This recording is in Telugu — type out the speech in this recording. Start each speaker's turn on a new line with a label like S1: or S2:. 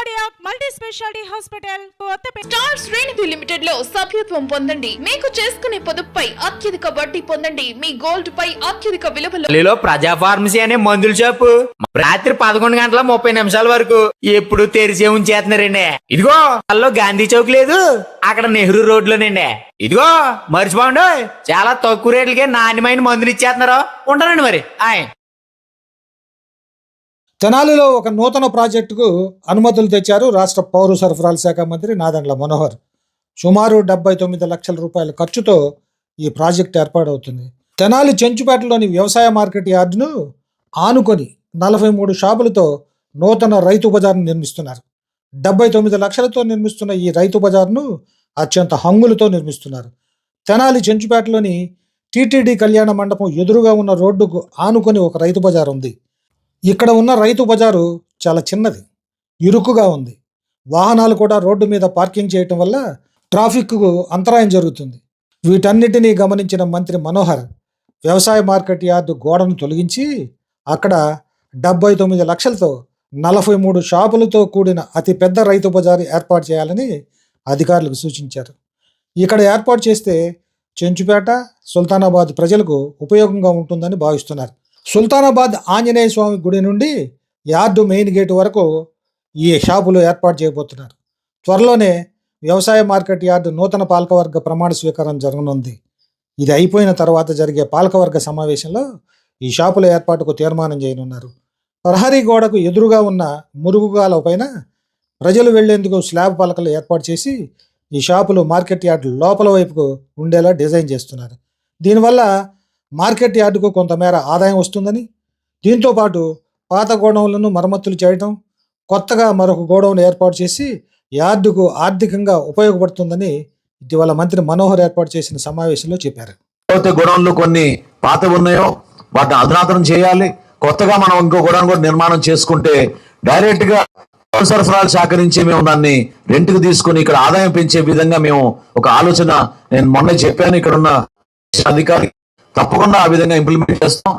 S1: Cardiac multi specialty hospital Kothapeta.
S2: Star శ్రేణి లిమిటెడ్ లో సభ్యత్వం పొందండి. మీకు చేసుకునే పొదుపుపై అత్యధిక వడ్డీ పొందండి. మీ గోల్డ్ పై అత్యధిక విలువలో
S3: ప్రజా ఫార్మసీ అనే మందుల షాపు రాత్రి 11:30 వరకు ఎప్పుడు తెరిచే ఉంచేస్తున్నారండి. ఇదిగో అల్లో గాంధీ చౌక్ లేదు, అక్కడ నెహ్రూ రోడ్ లోనండి. ఇదిగో మర్చిపోండి, చాలా తక్కువ రేట్లకే నాణ్యమైన మందులు ఇచ్చేస్తున్నారు. ఉంటానండి మరి.
S4: తెనాలిలో ఒక నూతన ప్రాజెక్టుకు అనుమతులు తెచ్చారు రాష్ట్ర పౌర సరఫరాల శాఖ మంత్రి నాదెండ్ల మనోహర్. సుమారు 79 లక్షల రూపాయల ఖర్చుతో ఈ ప్రాజెక్టు ఏర్పాటవుతుంది. తెనాలి చెంచుపేటలోని వ్యవసాయ మార్కెట్ యార్డును ఆనుకొని 43 షాపులతో నూతన రైతు బజార్ను నిర్మిస్తున్నారు. 79 లక్షలతో నిర్మిస్తున్న ఈ రైతు బజార్ను అత్యంత హంగులతో నిర్మిస్తున్నారు. తెనాలి చెంచుపేటలోని టీటీడీ కళ్యాణ మండపం ఎదురుగా ఉన్న రోడ్డుకు ఆనుకొని ఒక రైతు బజార్ ఉంది. ఇక్కడ ఉన్న రైతు బజారు చాలా చిన్నది, ఇరుకుగా ఉంది. వాహనాలు కూడా రోడ్డు మీద పార్కింగ్ చేయటం వల్ల ట్రాఫిక్కు అంతరాయం జరుగుతుంది. వీటన్నిటినీ గమనించిన మంత్రి మనోహర్ వ్యవసాయ మార్కెట్ యార్డు గోడను తొలగించి అక్కడ 79 లక్షలతో 43 షాపులతో కూడిన అతిపెద్ద రైతు బజారు ఏర్పాటు చేయాలని అధికారులకు సూచించారు. ఇక్కడ ఏర్పాటు చేస్తే చెంచుపేట, సుల్తానాబాద్ ప్రజలకు ఉపయోగంగా ఉంటుందని భావిస్తున్నారు. సుల్తానాబాద్ ఆంజనేయ స్వామి గుడి నుండి యార్డు మెయిన్ గేటు వరకు ఈ షాపులు ఏర్పాటు చేయబోతున్నారు. త్వరలోనే వ్యవసాయ మార్కెట్ యార్డు నూతన పాలకవర్గ ప్రమాణ స్వీకారం జరగనుంది. ఇది అయిపోయిన తర్వాత జరిగే పాలకవర్గ సమావేశంలో ఈ షాపుల ఏర్పాటుకు తీర్మానం చేయనున్నారు. ప్రహరీ గోడకు ఎదురుగా ఉన్న మురుగుగాల పైన ప్రజలు వెళ్లేందుకు స్లాబ్ పలకలు ఏర్పాటు చేసి ఈ షాపులు మార్కెట్ యార్డు లోపల వైపుకు ఉండేలా డిజైన్ చేస్తున్నారు. దీనివల్ల మార్కెట్ యార్డుకు కొంతమేర ఆదాయం వస్తుందని, దీంతోపాటు పాత గోడౌన్లను మరమ్మతులు చేయడం, కొత్తగా మరొక గోడౌన్ ఏర్పాటు చేసి యార్డుకు ఆర్థికంగా ఉపయోగపడుతుందని ఇటీవల మంత్రి మనోహర్ ఏర్పాటు చేసిన సమావేశంలో చెప్పారు.
S5: గోడౌన్లు కొన్ని పాత ఉన్నాయో వాటిని అధునాతనం చేయాలి. కొత్తగా మనం ఇంకో గోడౌన్ కూడా నిర్మాణం చేసుకుంటే డైరెక్ట్ గా పౌర సరఫరాల శాఖ నుంచి మేము దాన్ని రెంట్కి తీసుకుని ఇక్కడ ఆదాయం పెంచే విధంగా మేము ఒక ఆలోచన నేను మొన్న చెప్పాను. ఇక్కడ ఉన్న అధికారి తప్పకుండా ఆ విధంగా ఇంప్లిమెంట్ చేస్తాం.